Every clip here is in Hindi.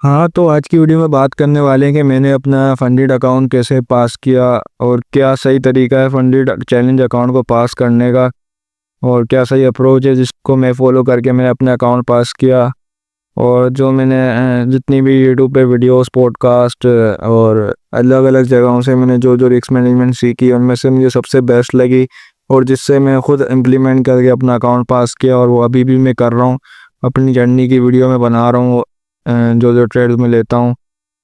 हाँ, तो आज की वीडियो में बात करने वाले हैं कि मैंने अपना फंडेड अकाउंट कैसे पास किया और क्या सही तरीका है फंडेड चैलेंज अकाउंट को पास करने का, और क्या सही अप्रोच है जिसको मैं फॉलो करके मैंने अपना अकाउंट पास किया। और जो मैंने जितनी भी यूट्यूब पे वीडियोस पॉडकास्ट और अलग अलग जगहों से मैंने जो जो रिस्क मैनेजमेंट सीखी उनमें से मुझे सबसे बेस्ट लगी और जिससे मैं खुद इम्प्लीमेंट करके अपना अकाउंट पास किया, और वो अभी भी मैं कर रहा हूँ। अपनी जर्नी की वीडियो में बना रहा हूँ। जो जो ट्रेड्स में लेता हूँ,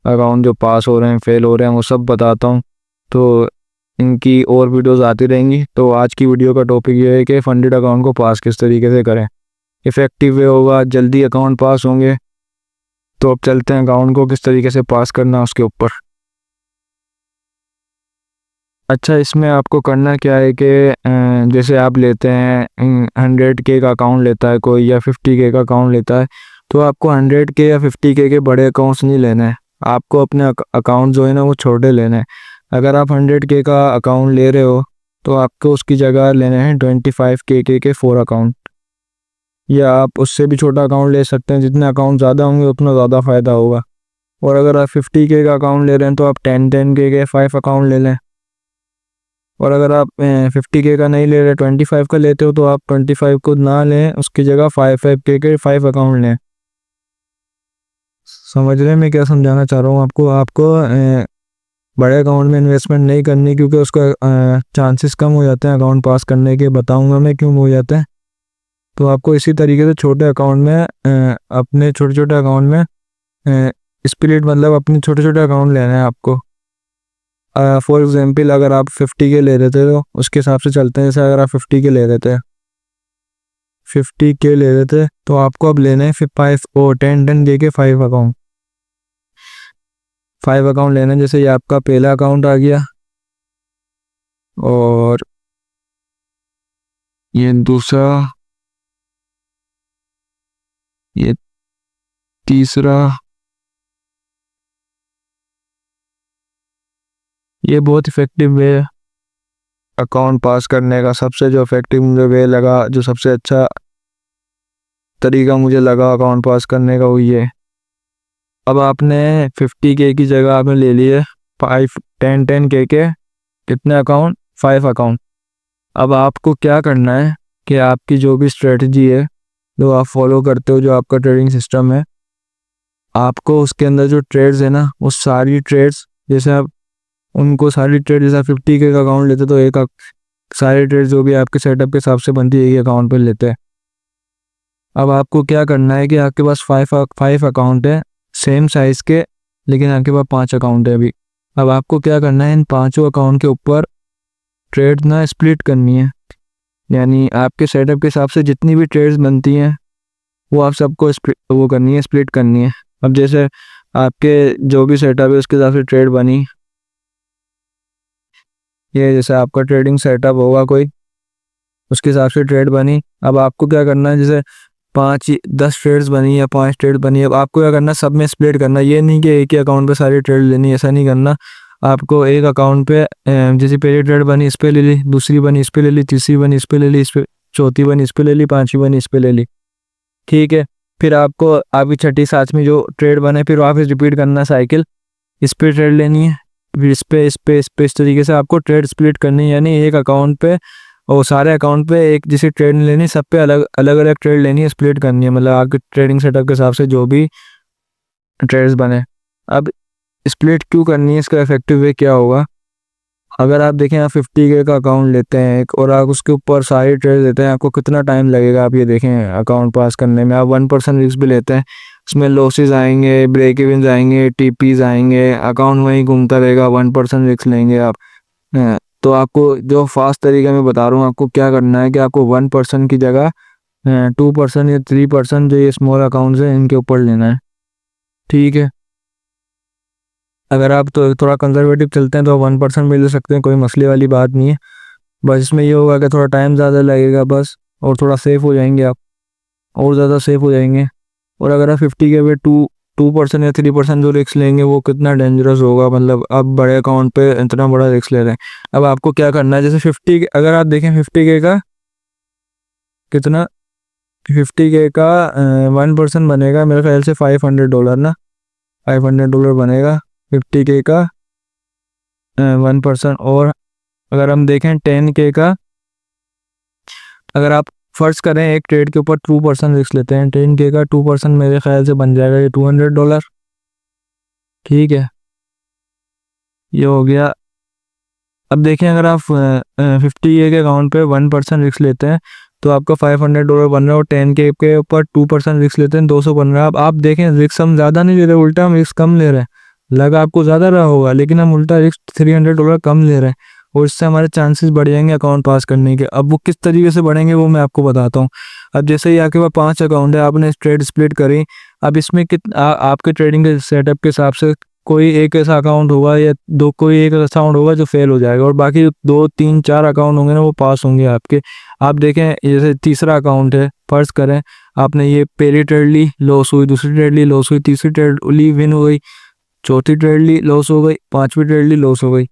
अकाउंट जो पास हो रहे हैं फेल हो रहे हैं वो सब बताता हूँ। तो इनकी और वीडियोस आती रहेंगी। तो आज की वीडियो का टॉपिक ये है कि फंडेड अकाउंट को पास किस तरीके से करें। इफ़ेक्टिव वे होगा, जल्दी अकाउंट पास होंगे। तो अब चलते हैं अकाउंट को किस तरीके से पास करना है उसके ऊपर। अच्छा, इसमें आपको करना क्या है कि जैसे आप लेते हैं 100K का अकाउंट लेता है कोई, या 50K का अकाउंट लेता है, तो आपको 100K या 50K के बड़े अकाउंट्स नहीं लेने हैं। आपको अपने अकाउंट जो है ना वो छोटे लेने हैं। अगर आप 100K का अकाउंट ले रहे हो तो आपको उसकी जगह लेने हैं 25K के 4 अकाउंट, या आप उससे भी छोटा अकाउंट ले सकते हैं। जितने अकाउंट ज़्यादा होंगे उतना ज़्यादा फ़ायदा होगा। और अगर आप 50K का अकाउंट ले रहे हैं तो आप 10K के 5 अकाउंट ले लें। और अगर आप 50K का नहीं ले रहे, 25 का लेते हो, तो आप 25 को ना लें, उसकी जगह 5 के 5 अकाउंट लें। समझ रहे हैं मैं क्या समझाना चाह रहा हूँ आपको। बड़े अकाउंट में इन्वेस्टमेंट नहीं करनी, क्योंकि उसका चांसेस कम हो जाते हैं अकाउंट पास करने के। बताऊंगा मैं क्यों हो जाते हैं। तो आपको इसी तरीके से छोटे अकाउंट में अपने छोटे छोटे अकाउंट में स्प्लिट, मतलब अपने छोटे छोटे अकाउंट लेना है आपको। फॉर एग्जांपल, अगर आप 50K ले रहे थे तो उसके हिसाब से चलते हैं। जैसे अगर आप 50K ले रहे थे, 50K ले रहे थे, तो आपको अब लेना है फिर 10 के 5 अकाउंट। 5 अकाउंट लेना है। जैसे ये आपका पहला अकाउंट आ गया, और ये दूसरा, ये तीसरा। ये बहुत इफ़ेक्टिव वे है अकाउंट पास करने का। सबसे जो इफ़ेक्टिव मुझे वे लगा, जो सबसे अच्छा तरीका मुझे लगा अकाउंट पास करने का, वो ये। अब आपने 50K की जगह आपने ले लिए 10K के कितने अकाउंट, 5 अकाउंट। अब आपको क्या करना है कि आपकी जो भी स्ट्रेटजी है, जो आप फॉलो करते हो, जो आपका ट्रेडिंग सिस्टम है, आपको उसके अंदर जो ट्रेड्स है ना, वो सारी ट्रेड्स, जैसे आप उनको सारी ट्रेड, जैसे 50K का अकाउंट लेते तो सारी ट्रेड जो भी आपके सेटअप के हिसाब से बनती है, एक अकाउंट पर लेते हैं। अब आपको क्या करना है कि आपके पास 5 अकाउंट है सेम साइज़ के, लेकिन आपके पास 5 अकाउंट है अभी। अब आपको क्या करना है, इन पांचों अकाउंट के ऊपर ट्रेड ना स्प्लिट करनी है। यानी आपके सेटअप के हिसाब से जितनी भी ट्रेड्स बनती हैं वो आप सबको वो करनी है, स्प्लिट करनी है। अब जैसे आपके जो भी सेटअप है उसके हिसाब से ट्रेड बनी, ये जैसे आपका ट्रेडिंग सेटअप होगा कोई, उसके हिसाब से ट्रेड बनी। अब आपको क्या करना है, जैसे 10 ट्रेड्स बनी या 5 ट्रेड बनी, अब आपको क्या करना है, सब में स्प्लिट करना। ये नहीं कि एक ही अकाउंट पे सारी ट्रेड लेनी, ऐसा नहीं करना। आपको एक अकाउंट पे जैसे पहली ट्रेड बनी इस पे ले ली, दूसरी बनी इस पे ले ली, तीसरी बनी इस पे ले ली, इस पे चौथी बनी इस पे ले ली, पांचवी बनी इस पे ले ली। ठीक है। फिर आपको आपकी छठी सातवीं जो ट्रेड बने, फिर वापस रिपीट करना साइकिल। इस पे ट्रेड लेनी है, फिर इस पे इस पे इस पे, इस तरीके से आपको ट्रेड स्प्लिट करनी है। यानी एक अकाउंट पे और सारे अकाउंट पे एक जैसी ट्रेड नहीं लेनी, सब पे अलग अलग अलग ट्रेड लेनी है, स्प्लिट करनी है। मतलब आपके ट्रेडिंग सेटअप के हिसाब से जो भी ट्रेड्स बने। अब स्प्लिट क्यों करनी है, इसका इफेक्टिव वे क्या होगा। अगर आप देखें, आप 50K का अकाउंट लेते हैं एक, और आप उसके ऊपर सारी ट्रेड लेते हैं, आपको कितना टाइम लगेगा आप ये देखें अकाउंट पास करने में। आप 1% रिस्क भी लेते हैं, उसमें लॉसेस आएंगे, ब्रेक इवन आएंगे, टीपीज आएंगे, अकाउंट वहीं घूमता रहेगा। 1% रिस्क लेंगे आप। तो आपको जो फास्ट तरीके में बता रहा हूँ, आपको क्या करना है कि आपको 1% की जगह 2% या 3% जो ये स्मॉल अकाउंट्स हैं इनके ऊपर लेना है। ठीक है। अगर आप तो थोड़ा कंजर्वेटिव चलते हैं तो 1% भी ले सकते हैं, कोई मसले वाली बात नहीं है। बस इसमें ये होगा कि थोड़ा टाइम ज़्यादा लगेगा बस, और थोड़ा सेफ हो जाएंगे आप, और ज़्यादा सेफ हो जाएंगे। और अगर आप 50K पे 2% या 3% जो रिस्क लेंगे वो कितना डेंजरस होगा। मतलब आप बड़े अकाउंट पे इतना बड़ा रिस्क ले रहे हैं। अब आपको क्या करना है, जैसे 50, अगर आप देखें 50K का कितना, 50K का 1% बनेगा मेरे ख्याल से $500 ना। $500 बनेगा 50K का 1%। और अगर हम देखें 10K का, अगर आप फर्ज करें एक ट्रेड के ऊपर 2% रिस्क लेते हैं, 10K का 2% मेरे ख्याल से बन जाएगा ये $200। ठीक है, ये हो गया। अब देखें अगर आप 50K के अकाउंट पे 1% रिस्क लेते हैं तो आपका $500 बन रहा है, और 10K के ऊपर 2% रिस्क लेते हैं 200 बन रहा है। अब आप देखें रिस्क हम ज़्यादा नहीं ले रहे, उल्टा हम रिस्क कम ले रहे हैं। लगा आपको ज़्यादा रहा होगा, लेकिन हम उल्टा रिस्क $300 कम ले रहे हैं, और इससे हमारे चांसेस बढ़ जाएंगे अकाउंट पास करने के। अब वो किस तरीके से बढ़ेंगे वो मैं आपको बताता हूँ। अब जैसे ही आपके पास 5 अकाउंट है, आपने ट्रेड स्प्लिट करी। अब इसमें आपके ट्रेडिंग के सेटअप के हिसाब से कोई एक ऐसा अकाउंट होगा या कोई एक अकाउंट होगा जो फेल हो जाएगा, और बाकी 2 3 4 अकाउंट होंगे ना वो पास होंगे आपके। आप देखें जैसे तीसरा अकाउंट है, फर्ज करें आपने ये पहली ट्रेड ली, लॉस हुई, दूसरी ट्रेड ली, लॉस हुई, तीसरी ट्रेड ली, विन हो गई, चौथी ट्रेड ली, लॉस हो गई, पांचवी ट्रेड ली, लॉस हो गई।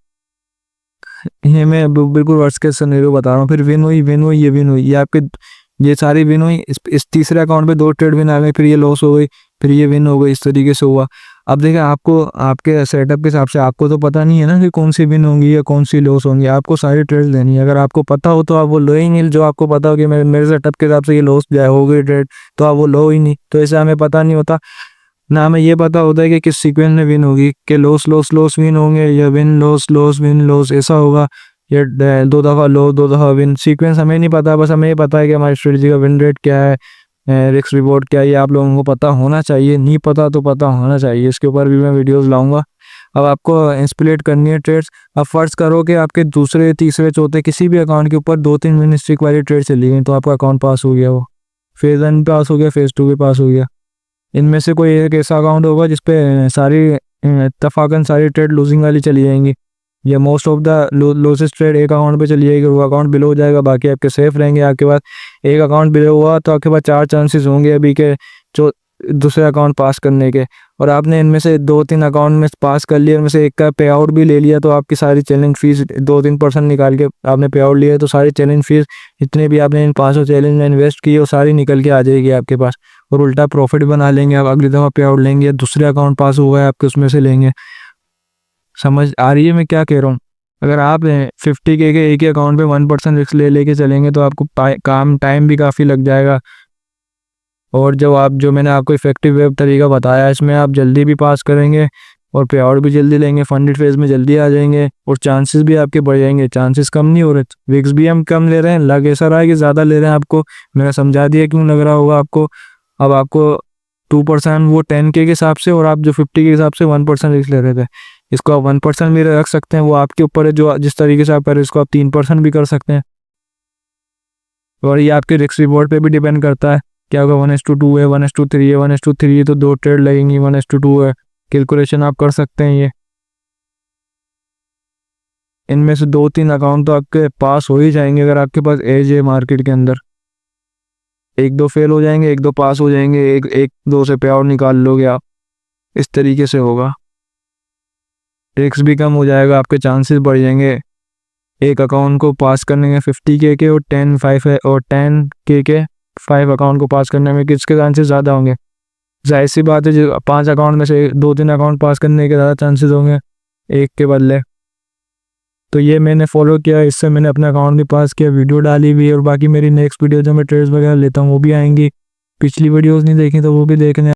ये मैं बिल्कुल वर्स्ट केस सिनेरियो बता रहा हूँ। फिर विन हुई, विन हुई, ये विन हुई, ये आपके ये सारी विन हुई। इस तीसरे अकाउंट पे 2 ट्रेड विन आ गई, फिर ये लॉस हो गई, फिर ये विन हो गई, इस तरीके से हुआ। अब देखिए आपको आपके सेटअप के हिसाब से आपको तो पता नहीं है ना कि कौन सी विन होंगी या कौन सी लॉस होंगी। आपको सारी ट्रेड लेनी है। अगर आपको पता हो तो आप वो लो ही नहीं, जो आपको पता हो कि मेरे सेटअप के हिसाब से ये लॉस जाए हो गई ट्रेड, तो आप वो लो ही नहीं। तो ऐसे हमें पता नहीं होता ना, हमें ये पता होता है कि किस सीक्वेंस में विन होगी, कि लॉस लॉस लॉस विन होंगे या win loss loss win loss ऐसा होगा, या 2 दफ़ा लॉस 2 दफ़ा विन। सीक्वेंस हमें नहीं पता, बस हमें ये पता है कि हमारी स्ट्रेटजी का विन रेट क्या है, रिस्क रिवॉर्ड क्या है। ये आप लोगों को पता होना चाहिए, नहीं पता तो पता होना चाहिए। इसके ऊपर भी मैं वीडियोस लाऊंगा। अब आपको इंस्पिलेट करनी है ट्रेड्स। अब फर्ज करो कि आपके दूसरे तीसरे चौथे किसी भी अकाउंट के ऊपर 2-3 विन स्ट्रिक वाली ट्रेड चली गई, तो आपका अकाउंट पास हो गया। वो फेज़ 1 पास हो गया, फेज़ 2 भी पास हो गया। इनमें से कोई एक ऐसा अकाउंट होगा जिसपे सारी इत्तफाकन सारी ट्रेड लूजिंग वाली चली जाएंगी, या मोस्ट ऑफ द लॉसेस्ट ट्रेड एक अकाउंट पे चली जाएगी, वो अकाउंट बिलो हो जाएगा, बाकी आपके सेफ रहेंगे। आपके पास एक अकाउंट बिलो हुआ तो आपके पास 4 चांसेस होंगे अभी के जो दूसरे अकाउंट पास करने के, और आपने इनमें से 2-3 अकाउंट में पास कर लिया, इनमें से एक का पे आउट भी ले लिया, तो आपकी सारी चैलेंज फीस 2-3% निकाल के आपने पे आउट लिया, तो सारी चैलेंज फीस जितने भी आपने इन 500 चैलेंज में इन्वेस्ट की वो सारी निकल के आ जाएगी आपके पास, और उल्टा प्रॉफिट बना लेंगे आप। अगली दफ़ा पे आउट लेंगे, दूसरे अकाउंट पास हुआ है आपके उसमें से लेंगे। समझ आ रही है मैं क्या कह रहा हूँ? अगर आप 50K के एक ही अकाउंट पे 1% रिस्क लेके चलेंगे तो आपको टाइम भी काफ़ी लग जाएगा, और जो मैंने आपको इफेक्टिव वेब तरीका बताया इसमें आप जल्दी भी पास करेंगे और पे आउट भी जल्दी लेंगे, फंडेड फेज में जल्दी आ जाएंगे, और चांसेस भी आपके बढ़ जाएंगे। चांसेस कम नहीं हो रहे, रिस्क भी हम कम ले रहे हैं, लग ऐसा रहा है कि ज़्यादा ले रहे हैं। आपको मैंने समझा दिया क्यों लग रहा होगा आपको। अब आपको 2% वो 10K के हिसाब से, और आप जो 50 के हिसाब से 1% रिस्क ले रहे थे, इसको आप 1% भी रख सकते हैं, वो आपके ऊपर है जो जिस तरीके से आप करें। इसको आप 3% भी कर सकते हैं, और ये आपके रिस्क रिवॉर्ड पे भी डिपेंड करता है। क्या होगा, 1:2 है, 1:3 है, 1:3 है तो 2 ट्रेड लगेंगी, 1:2 है, कैलकुलेशन आप कर सकते हैं। ये इनमें से 2-3 अकाउंट तो आपके पास हो ही जाएंगे अगर आपके पास एज है मार्केट के अंदर। 1-2 फेल हो जाएंगे, 1-2 पास हो जाएंगे, 1-2 से पे आउट निकाल लोगे आप। इस तरीके से होगा, रिस्क भी कम हो जाएगा, आपके चांसेस बढ़ जाएंगे। एक अकाउंट को पास करने में 50K के और 10K के 5 अकाउंट को पास करने में किसके चांसेस ज़्यादा होंगे? जाहिर सी बात है, जो 5 अकाउंट में से 2-3 अकाउंट पास करने के ज़्यादा चांसेस होंगे एक के बदले। तो ये मैंने फॉलो किया, इससे मैंने अपना अकाउंट भी पास किया, वीडियो डाली हुई है, और बाकी मेरी नेक्स्ट वीडियो जो मैं ट्रेड्स वगैरह लेता हूँ वो भी आएंगी। पिछली वीडियोज़ नहीं देखी तो वो भी देखने